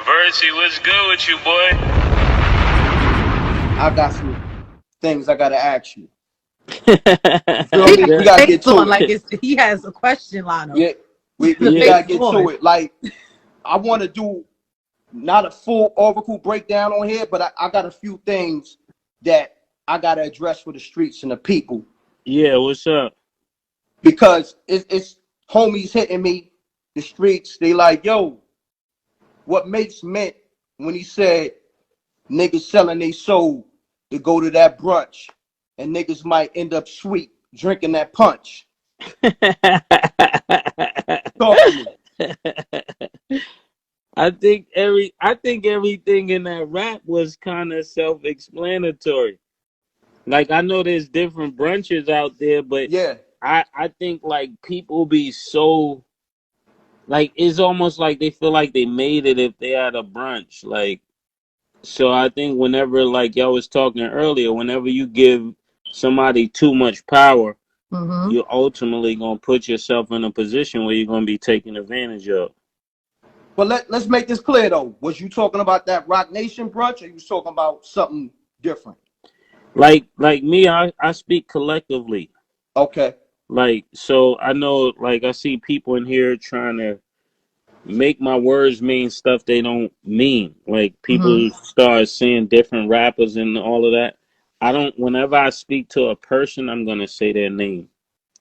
Versi, what's good with you, boy? I got some things I gotta ask you. You feel He me? got We his gotta face get to on it. like he has a question lineup. Yeah, we, The we, we face Yeah. gotta get to on. it. Like, I want to do not a full Oracle breakdown on here, but I got a few things that I gotta address for the streets and the people Yeah, what's up? because it's homies hitting me, the streets. They like, yo, what Mace meant when he said niggas selling their soul to go to that brunch, and niggas might end up sweet drinking that punch. Talk to me. I think everything in that rap was kind of self-explanatory. Like I know there's different brunches out there, but Yeah. I think like people be so like it's almost like they feel like they made it if they had a brunch. Like so I think whenever like y'all was talking earlier, whenever you give somebody too much power, Mm-hmm. you're ultimately gonna put yourself in a position where you're gonna be taken advantage of. But let's make this clear though. Was you talking about that Rock Nation brunch, or you was talking about something different? Like me, I speak collectively. Okay. Like so I know like I see people in here trying to make my words mean stuff they don't mean. Like Mm-hmm. people start seeing different rappers and all of that. I don't whenever I speak to a person I'm gonna say their name.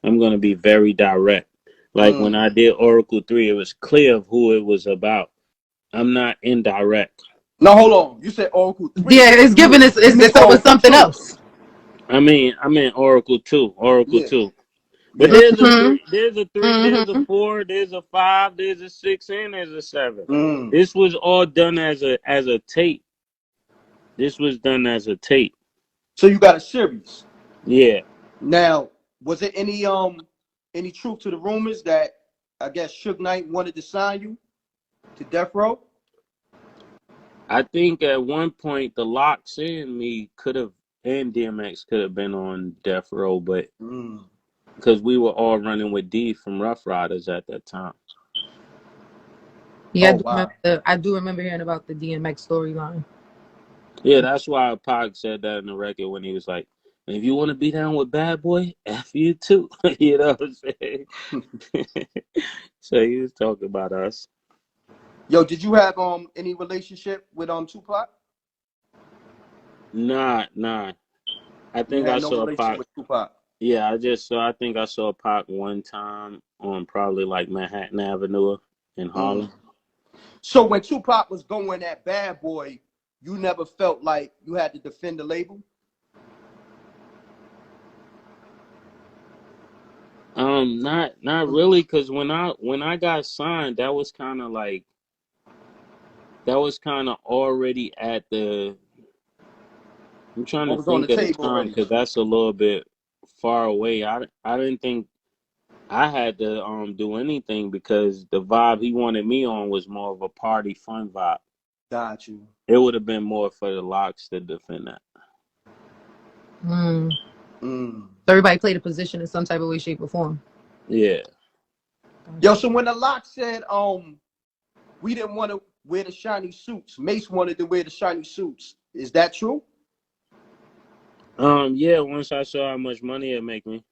I'm gonna be very direct. Like when Mm. I did Oracle 3, it was clear of who it was about. I'm not indirect. Now hold on. You said Oracle 3. Yeah, it's You giving mean us you mean it's over Oracle something 2? else. I mean Oracle 2. Oracle Yeah. 2. But Yeah. Mm-hmm. there's a Mm-hmm. 4, there's a 5, there's a 6, and there's a 7. Mm. This was all done as a tape. This was done as a tape. So you got a series. Yeah. Now, was it any truth to the rumors that I guess Suge Knight wanted to sign you to Death Row? I think at one point the Locks and me could have and DMX could have been on Death Row, but Mm. because we were all running with D from Rough Riders at that time. Yeah, Oh wow. I do remember hearing about the DMX storyline. Yeah, that's why Pac said that in the record when he was like, if you want to be down with Bad Boy, F you too. You know what I'm saying? So he was talking about us. Yo, did you have any relationship with Tupac? Nah. I You think I had no saw relationship Pac. with Tupac. Yeah, I think I saw Pac one time on probably like Manhattan Avenue in Mm. Harlem. So when Tupac was going at Bad Boy, you never felt like you had to defend the label? Not really, cause when I got signed, that was kind of already at the. I'm trying What to was on the think of the table time already? because that's a little bit far away. I didn't think I had to do anything because the vibe he wanted me on was more of a party fun vibe. Got you. It would have been more for the Locks to defend that. Mm. Mm. So everybody played a position in some type of way, shape, or form. Yeah. Yo, so when the Lock said we didn't want to wear the shiny suits, Mace wanted to wear the shiny suits. Is that true? Yeah. Once I saw how much money it make me.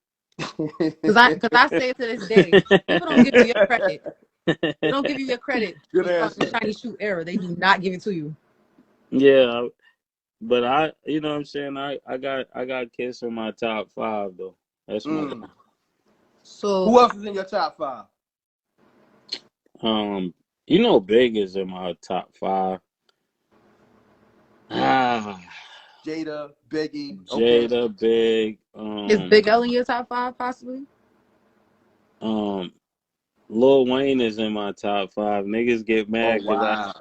Because I say it to this day, people don't give you your credit. They don't give you your credit Good for starting the answer. shiny shoe era. They do not give it to you. Yeah, but you know what I'm saying. I got Kiss in my top 5 though. That's my Mm. So Who else is in your top 5? You know, Big is in my top 5. Ah, Jada, Biggie. Okay. Jada, Big, is Big L in your top five, possibly? um, Lil Wayne is in my top 5. Niggas get Oh mad wow.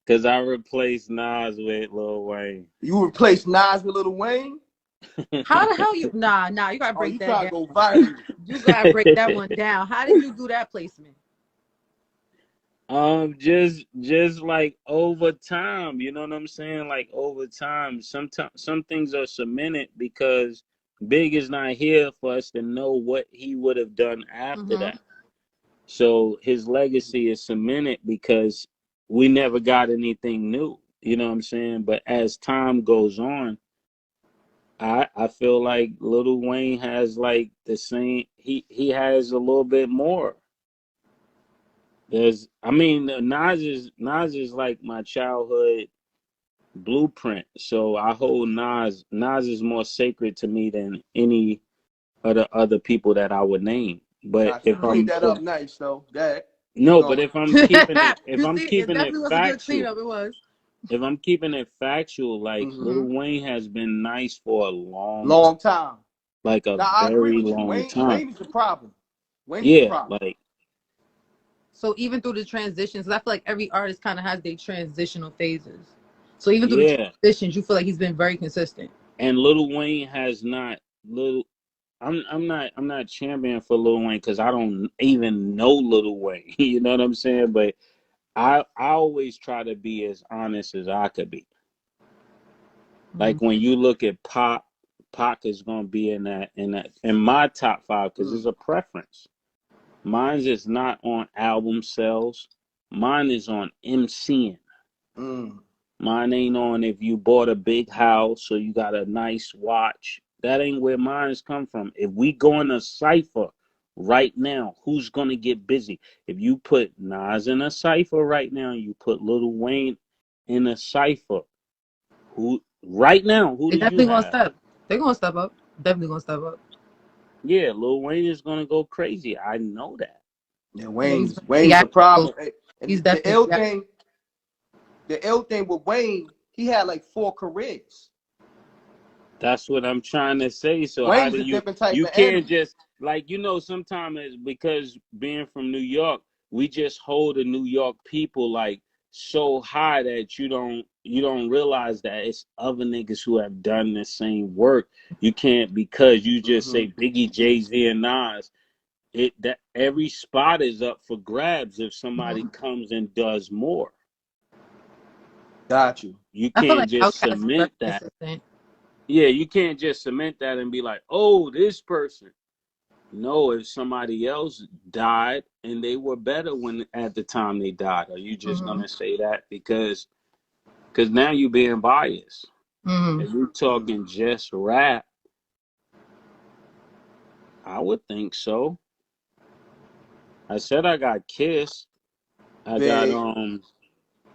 cause I replaced Nas with Lil Wayne. You replaced Nas with Lil Wayne? How the hell you? Nah. You gotta Oh, break you that try to down. go viral. You gotta break that one down. How did you do that placement? Just like over time, you know what I'm saying? Like over time, sometimes some things are cemented because Big is not here for us to know what he would have done after Mm-hmm. that. So his legacy is cemented because we never got anything new. You know what I'm saying? But as time goes on, I feel like Lil Wayne has like the same. He has a little bit more. I mean, Nas is like my childhood blueprint. So I hold Nas. Nas is more sacred to me than any of the other people that I would name. But Got you. if Clean I'm that up nice though. That keep no, but going. You see, it keeping it definitely was a good factual, cleanup. It was. if I'm keeping it factual, like Mm-hmm. Lil Wayne has been nice for a long time, Long time. like a Now I agree very with you. long time. Wayne is the problem. Wayne is the Yeah, problem. like So even through the transitions, I feel like every artist kind of has their transitional phases. So even through the yeah, transitions, you feel like he's been very consistent. and Lil Wayne has not little. I'm not championing for Lil Wayne because I don't even know Lil Wayne. You know what I'm saying? But I always try to be as honest as I could be. Mm-hmm. Like when you look at Pac is gonna be in my top five because Mm. it's a preference. Mine is not on album sales. Mine is on MCing. Mm. Mine ain't on if you bought a big house or you got a nice watch. That ain't where mine's come from. If we go in a cipher right now, who's gonna get busy? If you put Nas in a cipher right now, you put Lil Wayne in a cipher. Who right now? Who They do you definitely gonna have? step. They're gonna step up. Definitely gonna step up. Yeah, Lil Wayne is gonna go crazy. I know that. Yeah, Yeah, Wayne's the theatrical. problem. And He's definitely theatrical. the ill thing with Wayne, he had like 4 careers. That's what I'm trying to say. So how Wayne's do a different type you of can't animal. just like sometimes it's because being from New York, we just hold the New York people like so high that you don't realize that it's other niggas who have done the same work. You can't because you just Mm-hmm. say Biggie, Jay-Z, and Nas. It that every spot is up for grabs if somebody Mm-hmm. comes and does more. Got you. You I feel can't like just Outkast is very cement that. consistent. Yeah, you can't just cement that and be like, oh, this person. No, if somebody else died and they were better when at the time they died, are you just Mm-hmm. gonna say that because now you're being biased? Mm-hmm. If you're Mm. talking just rap, I would think so. I said I got Kiss. I got Big,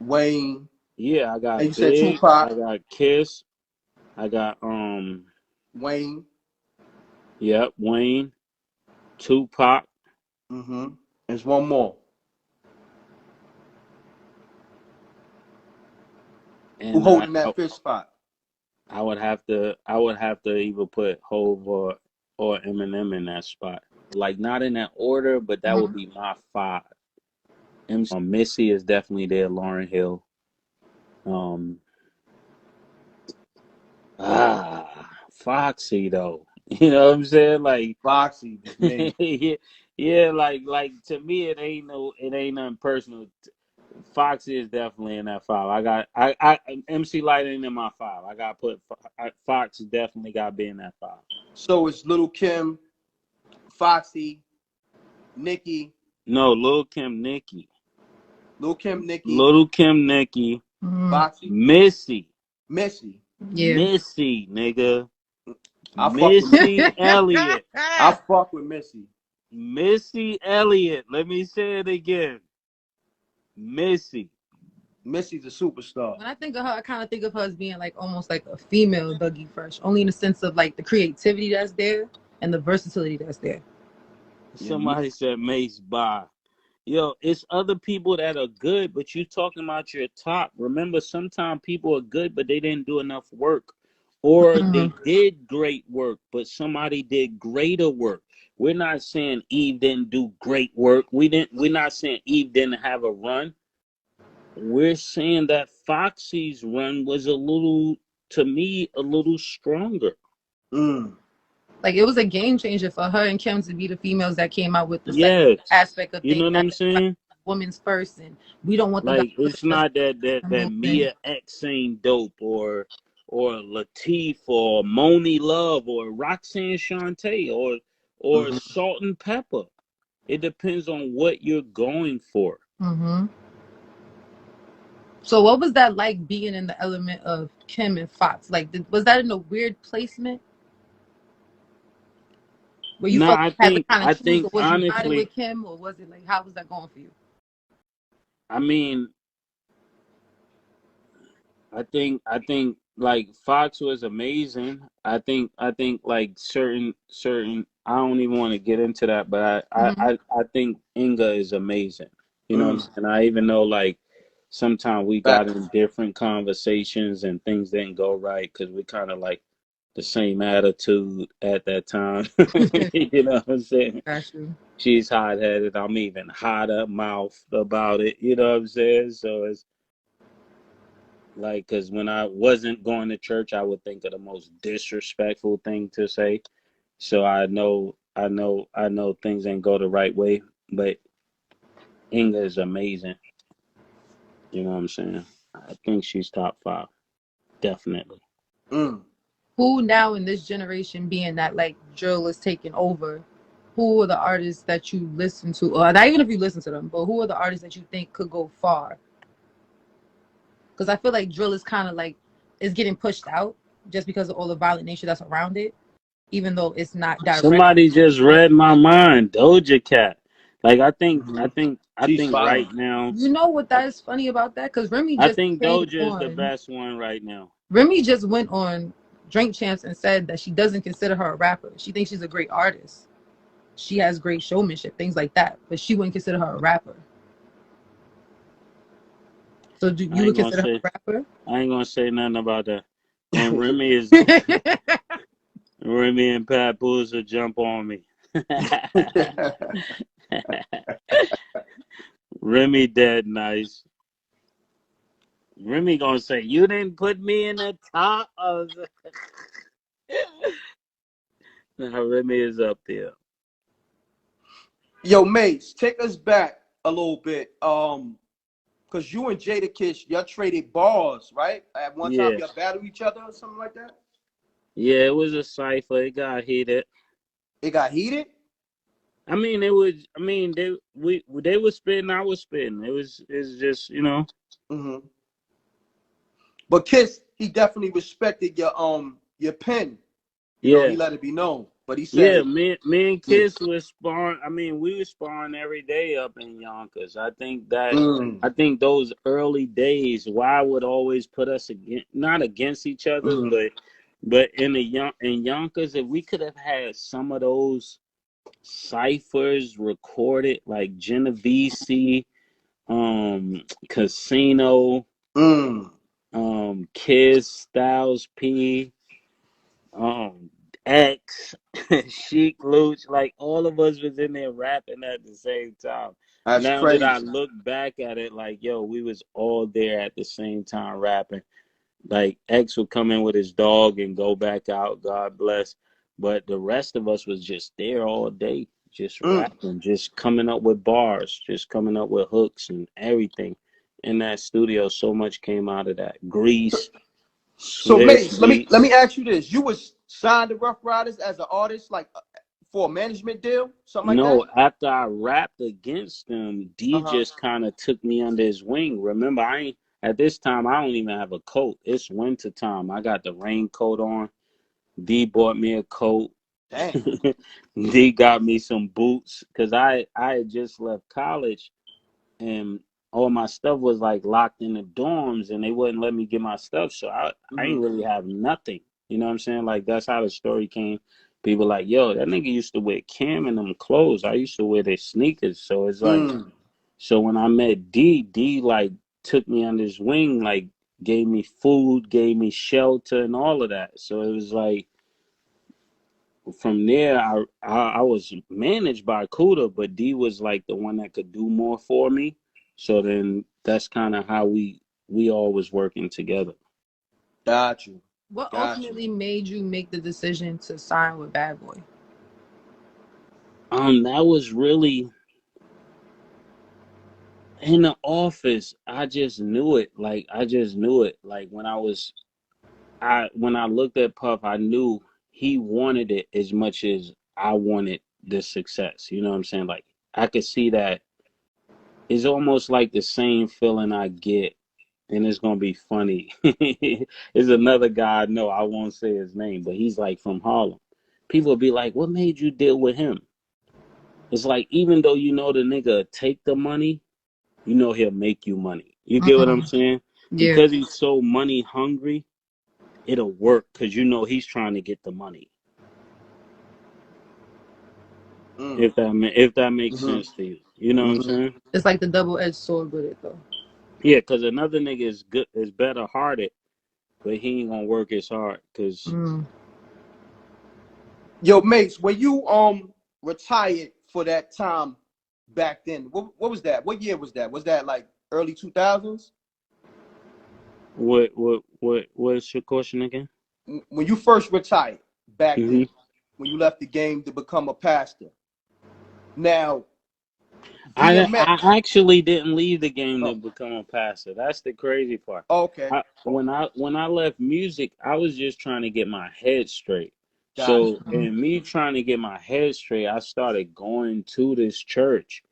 Wayne, yeah, I and got you said Big. I Tupac, got Kiss. I got Wayne. yep, Wayne, Tupac, Mm-hmm. There's one more. Who and holding that fifth spot? I would have to either put Hove or Eminem in that spot. Like not in that order, but that would Mm-hmm. be my five. Missy is definitely there. Lauryn Hill. Um, Foxy though. You know what I'm saying? Like, Foxy is me. yeah, yeah. Like to me, it ain't nothing personal. Foxy is definitely in that five. I MC Light ain't in my five. I got put Fox definitely got to be in that five. So it's Little Kim, Foxy, Nicki, No, Lil Kim, Nicki, Little Kim, Nicki, Little Kim, Nicki, Mm-hmm. Foxy, Missy, Missy. Yeah. Missy, nigga, I fuck with Missy. Missy Elliott, I fuck with Missy. Missy Elliott. Let me say it again, Missy. Missy's a superstar. When I think of her, I kind of think of her as being like almost like a female Dougie Fresh, only in the sense of like the creativity that's there and the versatility that's there. Yeah, Somebody said Mace by. Yo, it's other people that are good, but you talking about your top. Remember, sometimes people are good, but they didn't do enough work. Or they Mm-hmm. did great work, but somebody did greater work. We're not saying Eve didn't do great work. We're not saying Eve didn't have a run. We're saying that Foxy's run was to me, a little stronger. mm, Like it was a game changer for her and Kim to be the females that came out with the sex Yes. aspect of You know things. what That I'm it's like saying? women's first, and we don't want the guys Like looking it's at us not that moving. Mia X ain't dope or Latif or Moni Love or Roxanne Shante or mm-hmm. Salt and Pepper. It depends on what you're going for. Mm-hmm. So what was that like being in the element of Kim and Fox? Like, was that in a weird placement where you No, felt you had to kind of I choose, think or was you riding honestly, with Kim, or was it like how was that going for you? I mean, I think like Fox was amazing. I think like certain I don't even want to get into that, but Hmm. I think Inga is amazing. You know what I'm Mm. saying? I even know like sometimes we got Facts. in different conversations and things didn't go right because we kind of like the same attitude at that time. You know what I'm saying? Got you. She's hot headed. I'm even hotter mouthed about it. You know what I'm saying? So it's like, because when I wasn't going to church, I would think of the most disrespectful thing to say. So I know things ain't go the right way. But Inga is amazing. You know what I'm saying? I think she's top five, definitely. Mm. Who now in this generation, being that like drill is taking over, who are the artists that you listen to, or not even if you listen to them, but who are the artists that you think could go far? Because I feel like drill is kind of like is getting pushed out just because of all the violent nature that's around it, even though it's not direct. Somebody just read my mind. Doja Cat. Like Hmm. I She's think fire. right now, You know what that is funny about that? Because Remy I just think came Doja is the on. best one right now. Remy just went on Drink Champs and said that she doesn't consider her a rapper. She thinks she's a great artist. She has great showmanship, things like that, but she wouldn't consider her a rapper. So do I you ain't would gonna consider her say a rapper? I ain't gonna say nothing about that. And Remy and Papoose will jump on me. Remy dead nice. Remy gonna say you didn't put me in the top of the. Now Remy is up there. Yo, Mase, take us back a little bit. Cause you and Jada Kish, y'all traded bars, right? At one time, Yeah, y'all battled each other or something like that. yeah. It was a cipher. It got heated. It got heated. I mean, it was. I mean, they was spitting. I was spitting. It's just Hmm. But Kiss, he definitely respected your pen. You know, he Yeah. let it be known. But he Yeah, said, me and yeah. Kiss was sparring. I mean, we were sparring every day up in Yonkers. Mm, I think those early days, why would always put us against, not against each other, mm, but in in Yonkers, if we could have had some of those ciphers recorded, like Genovese, Casino, mm. Kiss, Styles P. um X, Chic Luch, like all of us was in there rapping at the same time. That's Now that I crazy. look back at it, like yo, we was all there at the same time rapping. Like X would come in with his dog and go back out, God bless. But the rest of us was just there all day, just Mm. rapping, just coming up with bars, just coming up with hooks and everything. In that studio, so much came out of that. Grease, So, Swiss Mace, let me Beats. ask you this: you was signed to Rough Riders as an artist, like for a management deal, something like that? No, after I rapped against them, Uh D huh. just kind of took me under his wing. Remember, I ain't at this time. I don't even have a coat. It's winter time. I got the raincoat on. D bought me a coat. Damn. D got me some boots because I had just left college and all my stuff was like locked in the dorms and they wouldn't let me get my stuff. So I Mm-hmm. ain't really have nothing. You know what I'm saying? Like that's how the story came. People like, yo, that nigga used to wear Cam and them clothes. I used to wear their sneakers. So it's like, Mm. so when I met D like took me under his wing, like gave me food, gave me shelter and all of that. So it was like from there, I was managed by Kuda, but D was like the one that could do more for me. So then that's kind of how we all was working together. Got you. What Got you. ultimately made you make the decision to sign with Bad Boy? That was really in the office. I just knew it. Like I just knew it. Like when I looked at Puff, I knew he wanted it as much as I wanted the success. You know what I'm saying? Like I could see that it's almost like the same feeling I get. and it's gonna be funny. There's another guy I know. I won't say his name, but he's like from Harlem. People be like, "What made you deal with him?" It's like even though you know the nigga take the money, you know he'll make you money. You get what I'm saying? Yeah. Because he's so money hungry, it'll work because you know he's trying to get the money. Mm. If that makes Mm-hmm. sense to you, you know what I'm Mm-hmm. saying? It's like the double-edged sword with it, though. Yeah, because another nigga is good, is better hearted, but he ain't gonna work as hard. Cause Mm. Yo, Mace, when you retired for that time back then, what was that? What year was that? Was that like early 2000s? what's your question again? When you first retired back Hmm. then, when you left the game to become a pastor. Now, DMX. I actually didn't leave the game to Oh, become a pastor. That's the crazy part. okay. When I left music, I was just trying to get my head straight. Got So you. Mm. in me trying to get my head straight, I started going to this church.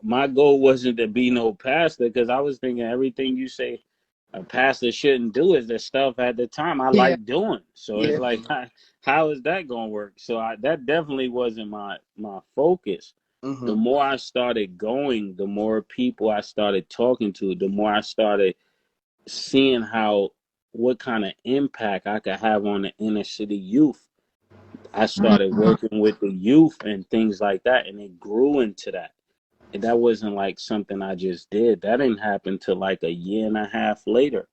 My goal wasn't to be no pastor because I was thinking everything you say a pastor shouldn't do is the stuff at the time I Yeah. like doing. So it's Yeah. like, how is that gonna work? So that definitely wasn't my focus. The Mm-hmm. more I started going, the more people I started talking to, the more I started seeing how what kind of impact I could have on the inner city youth. I started Mm. working with the youth and things like that, and it grew into that. And that wasn't like something I just did. That didn't happen till like a year and a half later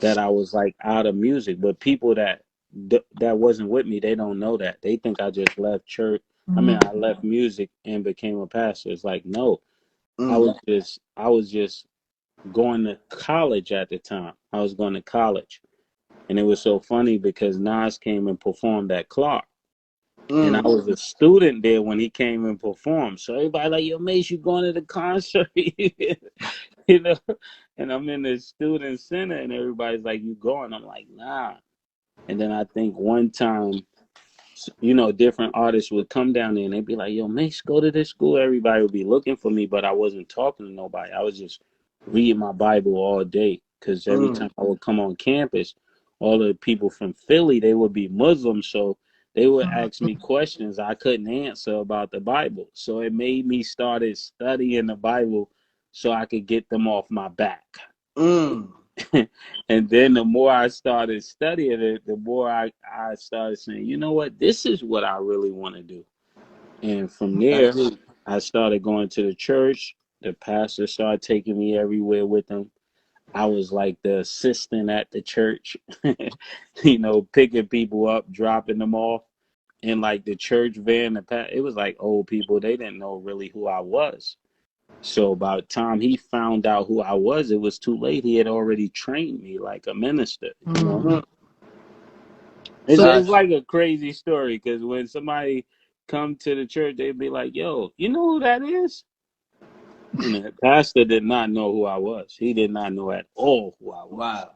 that I was like out of music. But people that wasn't with me, they don't know that. They think I just left church. I mean, I Mm. left music and became a pastor. It's like no, Mm. I was just going to college at the time. I was going to college, and it was so funny because Nas came and performed at Clark. And I Mm. was a student there when he came and performed. So everybody like, yo, Mace, you going to the concert? you know? And I'm in the student center and everybody's like, you going? I'm like, nah. And then I think one time, different artists would come down there and they'd be like, yo, Mace, go to this school. Everybody would be looking for me, but I wasn't talking to nobody. I was just reading my Bible all day. Because every Mm. time I would come on campus, all the people from Philly, they would be Muslims. So they would ask me questions I couldn't answer about the Bible. So it made me started studying the Bible so I could get them off my back. Mm. And then the more I started studying it, the more I started saying, you know what, this is what I really want to do. And from That's there, deep. I started going to the church. The pastor started taking me everywhere with him. I was like the assistant at the church, picking people up, dropping them off. In like the church van, it was like old people. They didn't know really who I was. So by the time he found out who I was, it was too late. He had already trained me like a minister. Mm. Mm. It's Got you. like a crazy story because when somebody come to the church, they'd be like, "Yo, you know who that is?" And the pastor did not know who I was. He did not know at all who I was. Wow.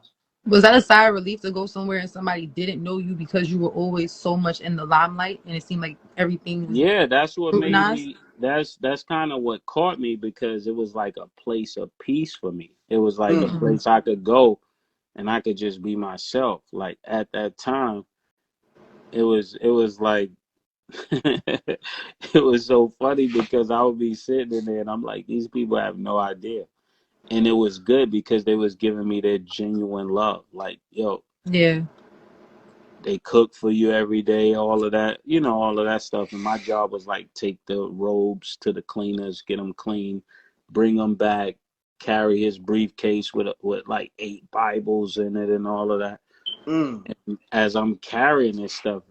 Was that a sigh of relief to go somewhere and somebody didn't know you because you were always so much in the limelight and it seemed like everything was Yeah, that's what made scrutinized? me. That's kind of what caught me because it was like a place of peace for me. It was like a Mm. Mm. place I could go and I could just be myself. Like at that time, it was like it was so funny because I would be sitting in there and I'm like, these people have no idea. And it was good because they was giving me their genuine love. Like, yo, Yeah. they cook for you every day, all of that, all of that stuff. And my job was like take the robes to the cleaners, get them clean, bring them back, carry his briefcase with like 8 Bibles in it and all of that. Mm. And as I'm carrying this stuff,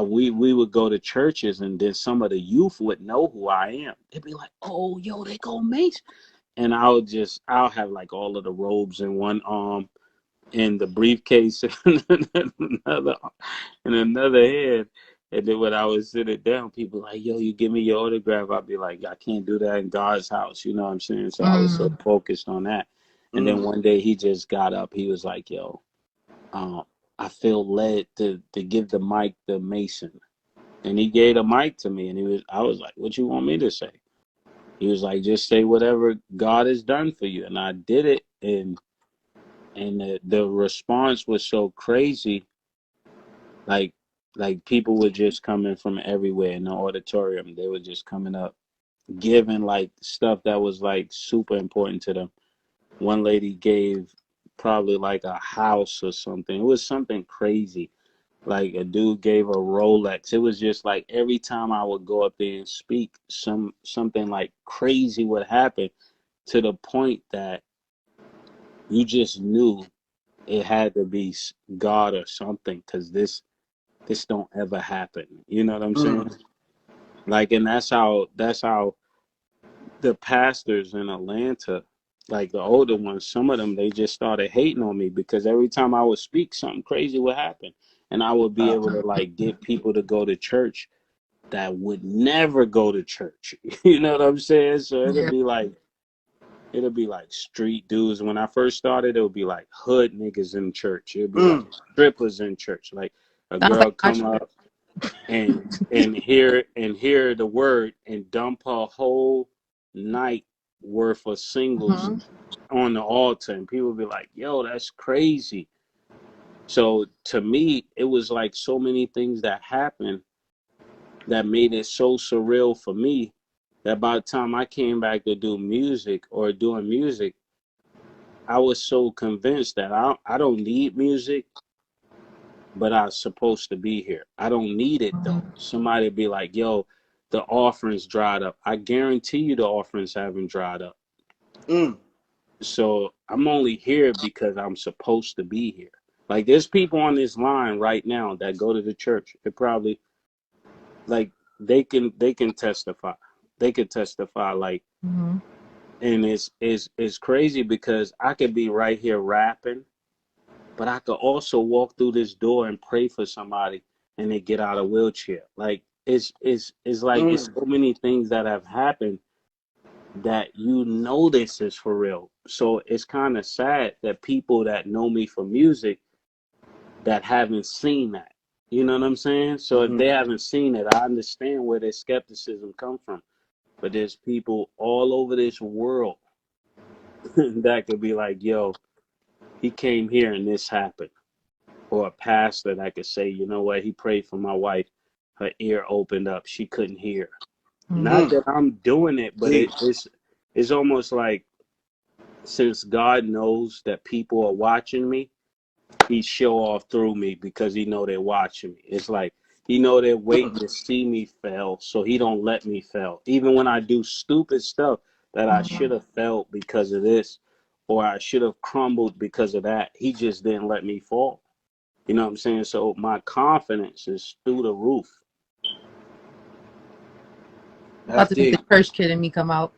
we would go to churches and then some of the youth would know who I am. They'd be like, "Oh, yo, they go Mace," and I'll have like all of the robes in one arm and the briefcase in another in another hand. And then when I would sit it down, people like, "Yo, you give me your autograph." I'd be like, "I can't do that in God's house." You know what I'm saying? So I was so Mm. focused on that. And then Mm. one day he just got up. He was like, "Yo, um, I feel led to give the mic to Mason." And he gave the mic to me, and I was like, "What you want me to say?" He was like, "Just say whatever God has done for you," and I did it, and and the response was so crazy. Like like people were just coming from everywhere in the auditorium. They were just coming up, giving like stuff that was like super important to them. One lady gave probably like a house or something. It was something crazy. Like a dude gave a Rolex. It was just like every time I would go up there and speak, something like crazy would happen, to the point that you just knew it had to be God or something, because this don't ever happen. You know what I'm saying? Mm. Like, and that's how the pastors in Atlanta, like the older ones, some of them, they just started hating on me because every time I would speak, something crazy would happen, and I would be able to like get people to go to church that would never go to church. You know what I'm saying? So Yeah. it'll be like street dudes. When I first started, it would be like hood niggas in church. It would be like Mm. strippers in church. Like a Sounds like girl my come church. up and hear the word and dump her whole night worth of singles Hmm. on the altar, and people be like, "Yo, that's crazy." So to me, it was like so many things that happened that made it so surreal for me, that by the time I came back to do music or doing music, I was so convinced that I don't need music, but I was supposed to be here. I don't need it though. Somebody be like, "Yo, the offerings dried up." I guarantee you the offerings haven't dried up. Mm. So I'm only here because I'm supposed to be here. Like there's people on this line right now that go to the church. They probably, like, they can testify. They could testify, like, Hmm. and it's crazy because I could be right here rapping, but I could also walk through this door and pray for somebody and they get out of wheelchair. Like it's like it's Mm. so many things that have happened that this is for real. So it's kind of sad that people that know me for music that haven't seen that. You know what I'm saying? So if Mm-hmm. they haven't seen it, I understand where their skepticism come from. But there's people all over this world that could be like, "Yo, he came here and this happened." Or a pastor that could say, "You know what? He prayed for my wife. Her ear opened up. She couldn't hear." Hmm. Not Mm. that I'm doing it, but Deep. it's almost like, since God knows that people are watching me, he show off through me because he know they're watching me. It's like he know they're Mm. waiting to see me fail, so he don't let me fail. Even when I do stupid stuff that I should have failed because of this, or I should have crumbled because of that, he just didn't let me fall. You know what I'm saying? So my confidence is through the roof. About That's to make the deep. church kid in me come out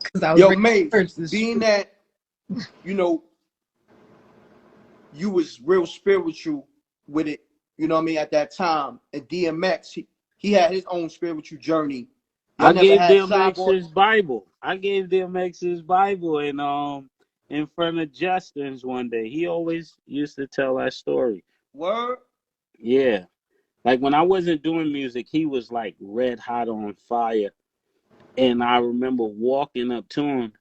because I was Yo, raised Mase, in church. This is being true. that, you know, you was real spiritual with it, you know what I mean, at that time. And DMX, he had his own spiritual journey. Y'all I never gave had DMX sidebar his Bible. I gave DMX his Bible, and in front of Justin's one day. He always used to tell that story. word? Yeah. Like when I wasn't doing music, he was like red hot on fire. And I remember walking up to him,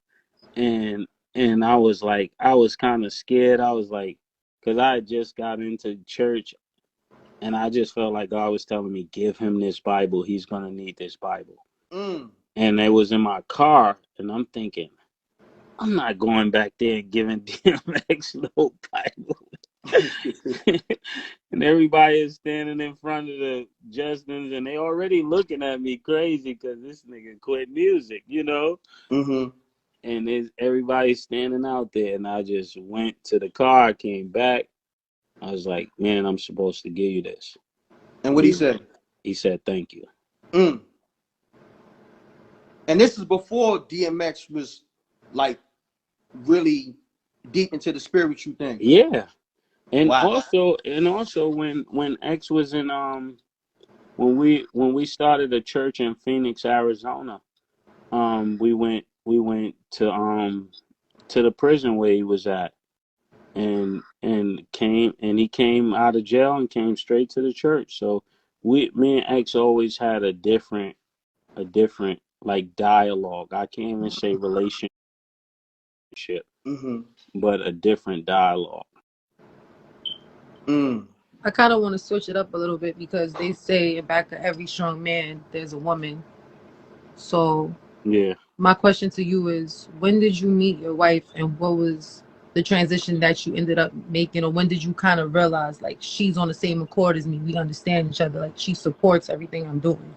and I was like, I was kind of scared. I was like, because I had just got into church, and I just felt like God was telling me, "Give him this Bible. He's gonna need this Bible." Mm. And it was in my car, and I'm thinking, I'm not going back there and giving DMX no Bible. And everybody is standing in front of the Justins, and they already looking at me crazy because this nigga quit music. Mm-hmm. And everybody's standing out there, and I just went to the car, came back. I was like, "Man, I'm supposed to give you this." And what And he said? he said, "Thank you." Mm. And this is before DMX was like really deep into the spiritual thing. Yeah. And Wow. also when X was in when we started a church in Phoenix, Arizona, we went to the prison where he was at, and he came out of jail and came straight to the church. So me and X always had a different like dialogue. I can't even say relationship, Mm-hmm. but a different dialogue. Mm. I kind of want to switch it up a little bit because they say in back of every strong man, there's a woman. So Yeah. my question to you is, when did you meet your wife, and what was the transition that you ended up making, or when did you kind of realize like she's on the same accord as me? We understand each other. Like she supports everything I'm doing.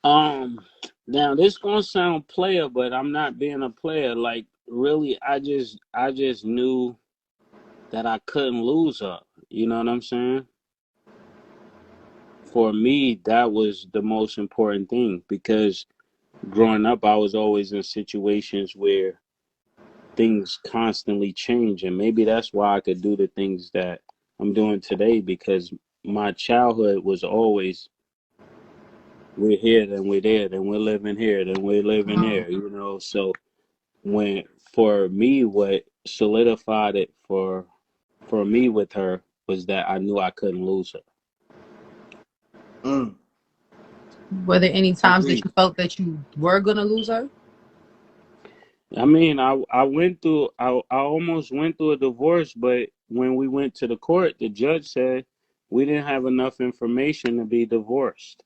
Um. Now this gonna sound player, but I'm not being a player. Like really, I just knew that I couldn't lose her. You know what I'm saying? For me, that was the most important thing because growing up, I was always in situations where things constantly change, and maybe that's why I could do the things that I'm doing today because my childhood was always we're here, then we're there, then we're living here, then we're living Mm. there, you know. So when for me, what solidified it for me with her was that I knew I couldn't lose her. Mm. Were there any times that Agreed. you felt that you were gonna lose her? I mean, I almost went through a divorce, but when we went to the court, the judge said we didn't have enough information to be divorced.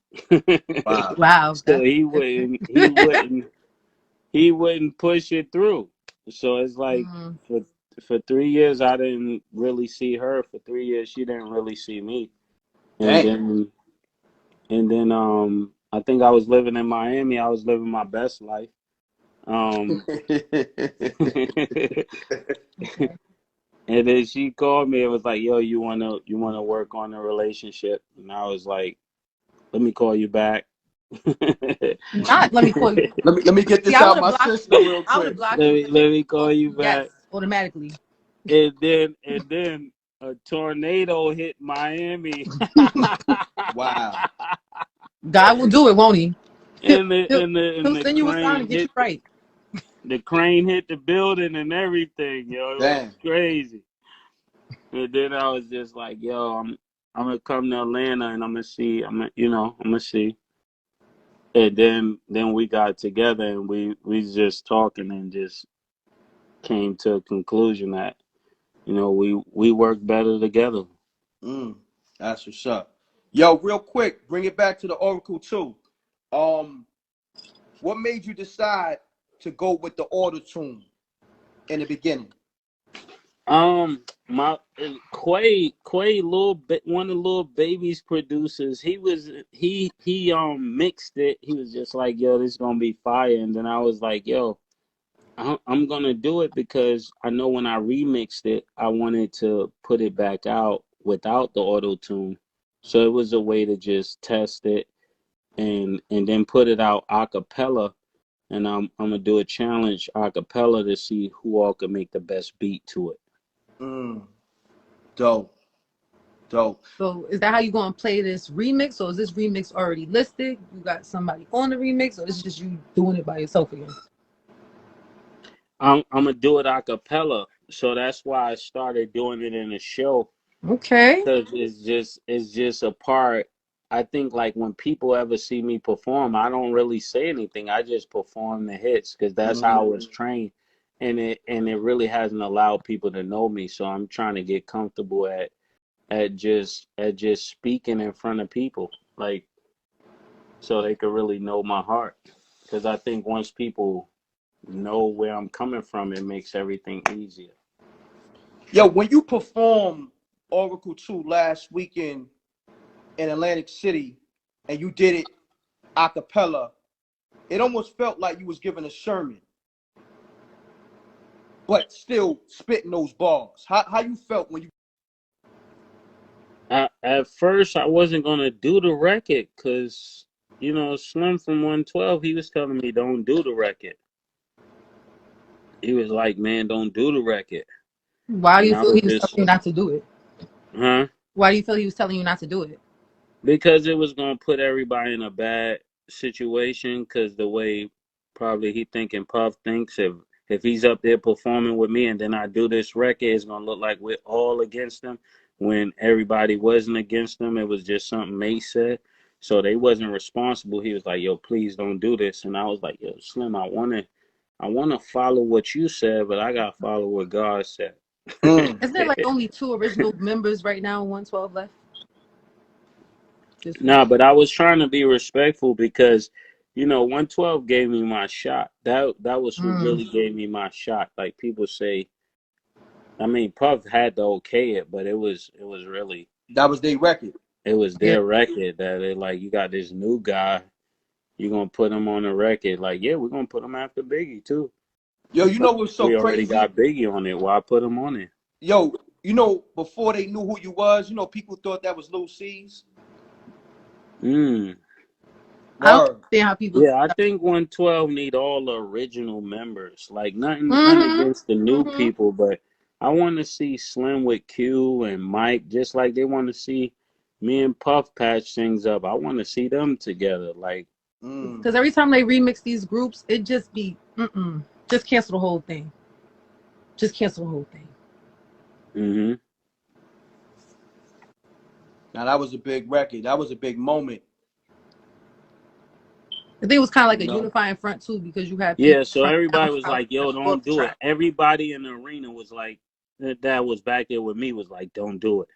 Wow. Wow, So that's he different. wouldn't he wouldn't he wouldn't push it through. So it's like Mm. for for 3 years I didn't really see her. For 3 years she didn't really see me. And Damn. then I think I was living in Miami. I was living my best life. Um Okay. And then she called me and was like, "Yo, you wanna work on the relationship?" And I was like, "Let me call you back." let Not let me call you. let me get See, this out my system real I would have quick. blocked you me and then let me called call you you yes back. automatically. And then a tornado hit Miami. Wow. God will do it, won't he? He'll, and the he'll, and the and he'll the send you a sign crane and get you hit right. the crane hit the building and everything, yo. It was Damn. crazy. And then I was just like, yo, I'm gonna come to Atlanta and I'm gonna see. I'm gonna see. And then we got together and we just talking and just came to a conclusion that we work better together. Mm. That's what's up. Yo, real quick, bring it back to the Oracle too. Um, what made you decide to go with the auto tune in the beginning? My Quay, little bit, one of the little baby's producers. He mixed it. He was just like, yo, this gonna be fire. And then I was like, yo, I'm gonna do it because I know when I remixed it, I wanted to put it back out without the auto tune. So it was a way to just test it and then put it out a cappella. And I'm gonna do a challenge a cappella to see who all can make the best beat to it. Mm. Dope. Dope. So is that how you gonna play this remix, or is this remix already listed? You got somebody on the remix, or this is just you doing it by yourself again? I'm gonna do it a cappella. So that's why I started doing it in a show Okay. because it's just a part. I think like when people ever see me perform, I don't really say anything. I just perform the hits because that's how I Mm-hmm. was trained, and it really hasn't allowed people to know me. So I'm trying to get comfortable at just speaking in front of people, like so they could really know my heart. Because I think once people know where I'm coming from, it makes everything easier. Yo, when you performed Oracle 2 last weekend in Atlantic City and you did it a cappella, it almost felt like you was giving a sermon, but still spitting those bars. How you felt when you At first, I wasn't gonna do the record because Slim from 112, he was telling me don't do the record. He was like, man, don't do the record, Why do and you I feel was he was telling just, you not to do it? huh? Why do you feel he was telling you not to do it? Because it was gonna put everybody in a bad situation. Because the way probably he thinking Puff thinks, if he's up there performing with me and then I do this record, it's gonna look like we're all against him when everybody wasn't against him. It was just something Mase said, so they wasn't responsible. He was like, "Yo, please don't do this," and I was like, "Yo, Slim, I want to." I want to follow what you said, but I got to follow what God said. Mm. Isn't there like only 2 original members right now and 112 left? Just Nah, but I was trying to be respectful because, 112 gave me my shot. That was who mm, really gave me my shot. Like people say, I mean, Puff had to okay it, but it was really That was their record. it was yeah. their record that it like you got this new guy, you gonna put him on the record. Like, yeah, we're gonna put him after Biggie too. Yo, you know what's so We already crazy? got Biggie on it. Why put him on it? Yo, you know, before they knew who you was, people thought that was Lil C's. Mm. I don't Word. understand how people. Yeah, I think 112 need all the original members. Like nothing Mm-hmm. against the new Mm-hmm. people, but I want to see Slim with Q and Mike, just like they want to see me and Puff patch things up. I want to see them together. Like, Mm. Because every time they remix these groups, it just be just cancel the whole thing. Just cancel the whole thing. hmm Now that was a big record. That was a big moment. I think it was kind of like You a know. unifying front too, because you had yeah. people So from down everybody was south like, that "Yo, love don't the do it." track. Everybody in the arena was like, that was back there with me was like, "Don't do it,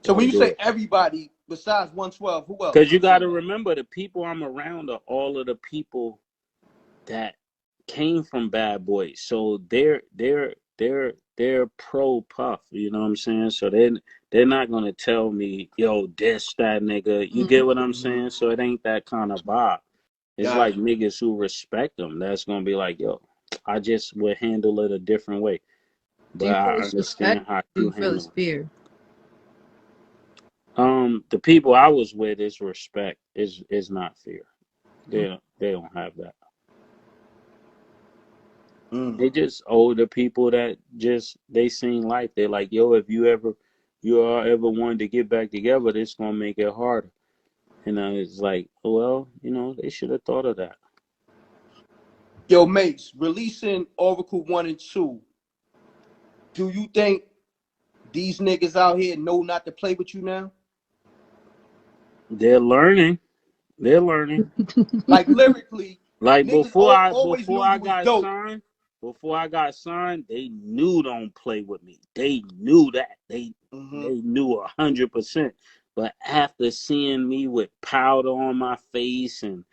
So when don't you do say it." everybody besides 112, who else Because you you got talking to about? remember the people I'm around are all of the people that came from Bad Boys, so they're pro Puff. You know what I'm saying? So they're not gonna tell me, yo, this that nigga. You Mm-hmm. get what I'm Mm-hmm. saying? So it ain't that kind of vibe. It's like Gotcha. niggas who respect them. That's gonna be like, yo, I just would handle it a different way, Do but you feel I it's respect? understand how Do you you feel it's handle. fear? The people I was with is respect. Is not fear. Mm. They don't have that. Mm. They just older people that just they seen life. They're like, yo, if you all ever wanted to get back together, this gonna make it harder. And it's like, well, they should have thought of that. Yo, Mace, releasing Oracle 1 and 2. Do you think these niggas out here know not to play with you now? They're learning. They're learning. Like lyrically, Like niggas always before knew I you was got dope. signed, they knew don't play with me. They knew that. Mm-hmm. They knew 100%. But after seeing me with powder on my face and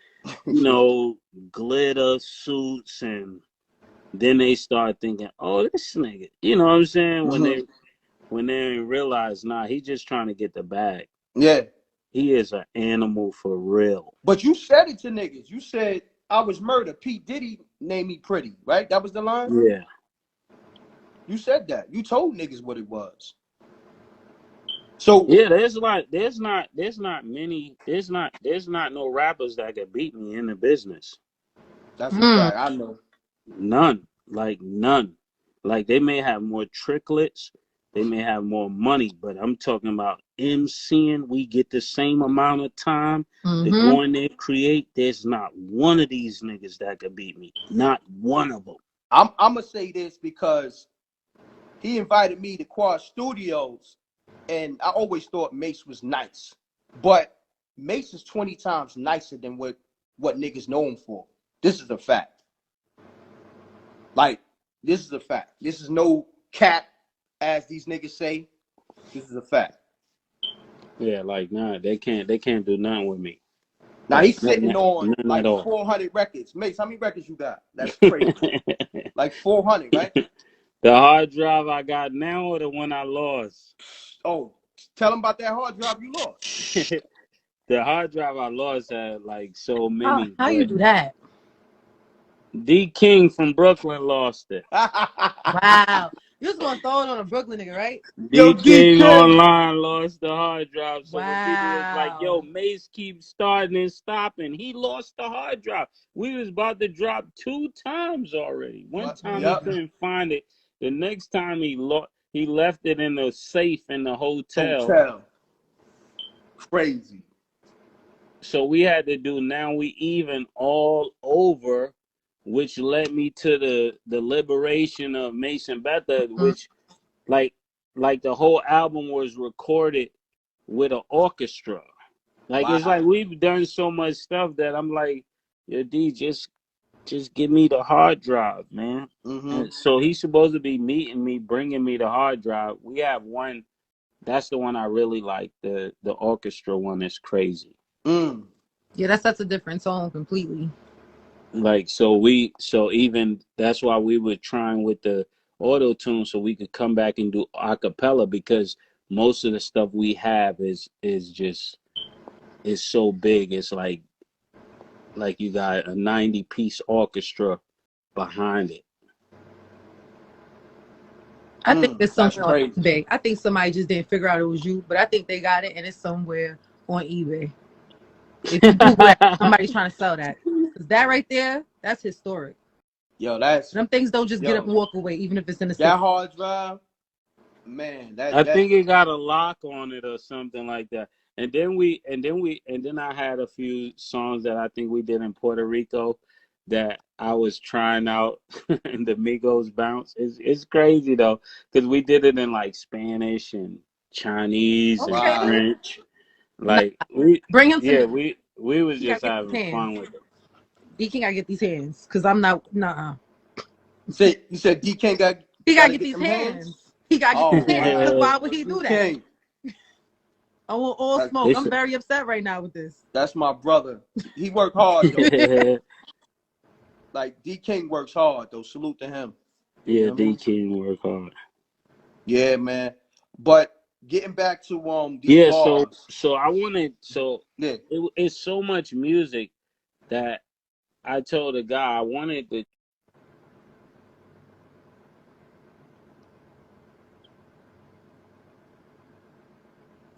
you know glitter suits, and then they start thinking, oh, this nigga, you know what I'm saying? Mm-hmm. When they realize, nah, he just trying to get the bag. Yeah. He is an animal for real. But you said it to niggas. You said I was murder. P. Diddy named me pretty, right? That was the line? Yeah. You said that. You told niggas what it was. So Yeah, there's not no rappers that could beat me in the business. that's a Mm. fact. I know. None. Like none. Like they may have more tricklets, they may have more money, but I'm talking about MCing. We get the same amount of time to Mm-hmm. go in there create. There's not one of these niggas that could beat me. Not one of them. I'm gonna say this because he invited me to Quad Studios, and I always thought Mase was nice. But Mase is 20 times nicer than what niggas know him for. This is a fact. Like, this is a fact. This is no cap, as these niggas say. This is a fact. Yeah, like nah, they can't do nothing with me. Now he's Nothing, sitting on nothing at like all. 400 records. Mase, how many records you got? That's crazy. Like 400, right? The hard drive I got now or the one I lost? Oh, tell him about that hard drive you lost. The hard drive I lost had like so How many, how you but do that? D King from Brooklyn lost it. Wow. You just gonna throw it on a Brooklyn nigga, right? Yo, D King DK. online lost the hard drive. So when people was like, yo, Wow. Mace keeps starting and stopping, he lost the hard drive. We was about to drop 2 times already. One What? time he Yep. couldn't find it. The next time he left it in the safe in the hotel. Hotel. Crazy. So we had to do Now We Even all over, which led me to the liberation of Mason Betha, Mm. which like the whole album was recorded with an orchestra. Like it's like Wow. we've done so much stuff that I'm like, yo, D, just just give me the hard drive, man. Mm-hmm. And so he's supposed to be meeting me, bringing me the hard drive. We have one. That's the one I really like. The orchestra one is crazy. Mm. Yeah, that's a different tone completely. Like so even that's why we were trying with the auto tune so we could come back and do a cappella because most of the stuff we have is just is so big. It's like you got a 90-piece orchestra behind it. I think it's That's somewhere on crazy. eBay. I think somebody just didn't figure out it was you, but I think they got it and it's somewhere on eBay. If you Google that, somebody's trying to sell that. Because that right there, that's historic. Yo, that's Them things don't just get up yo. and walk away, even if it's in the That safe. hard drive, man. I That think it got a lock on it or something like that. And then I had a few songs that I think we did in Puerto Rico that I was trying out and the Migos bounce. It's crazy though, because we did it in like Spanish and Chinese and Okay. wow. French. Nah, Like we bring him to yeah, me. we was He gotta just get these having hands. fun with it. D King gotta get these hands. Cause I'm not nah. You said D King He gotta gotta get get these them hands. hands. He gotta get these Oh hands. Cause wow. why would he D do that? King. I want all That's, smoke. It's I'm very upset right now with this. that's my brother. He worked hard though. Like D King works hard though. Salute to him. You yeah, know what I D mean? King work hard. Yeah, man. But getting back to these Yeah, bars. I wanted Yeah. it's so much music that I told the guy I wanted to.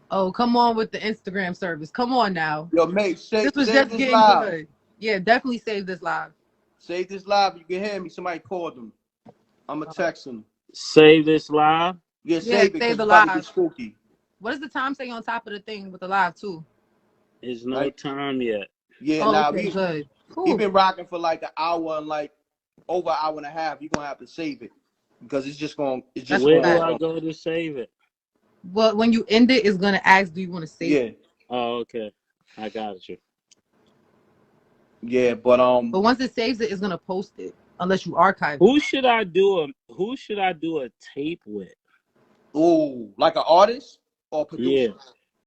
Oh, come on with the Instagram service. Come on now. Yo, mate, This was save just this getting live. good. Yeah, definitely save this live. Save this live. You can hear me. Somebody called him. I'ma text him. Save this live. Yeah, Yeah, save it save because the it's about to get live. spooky. What does the time say on top of the thing with the live too? There's no Like, time yet. yeah, Oh, now okay, good. he Cool. been rocking for like an hour and like over an hour and a half. You're gonna have to save it because it's That's just a Where do going fact. I go to save it? But when you end it, it's gonna ask, do you want to save yeah, it? Oh, okay. I got you. yeah, But once it saves it, it's gonna post it unless you archive it. Who should I do a tape with? oh, like an artist or Yeah. producer.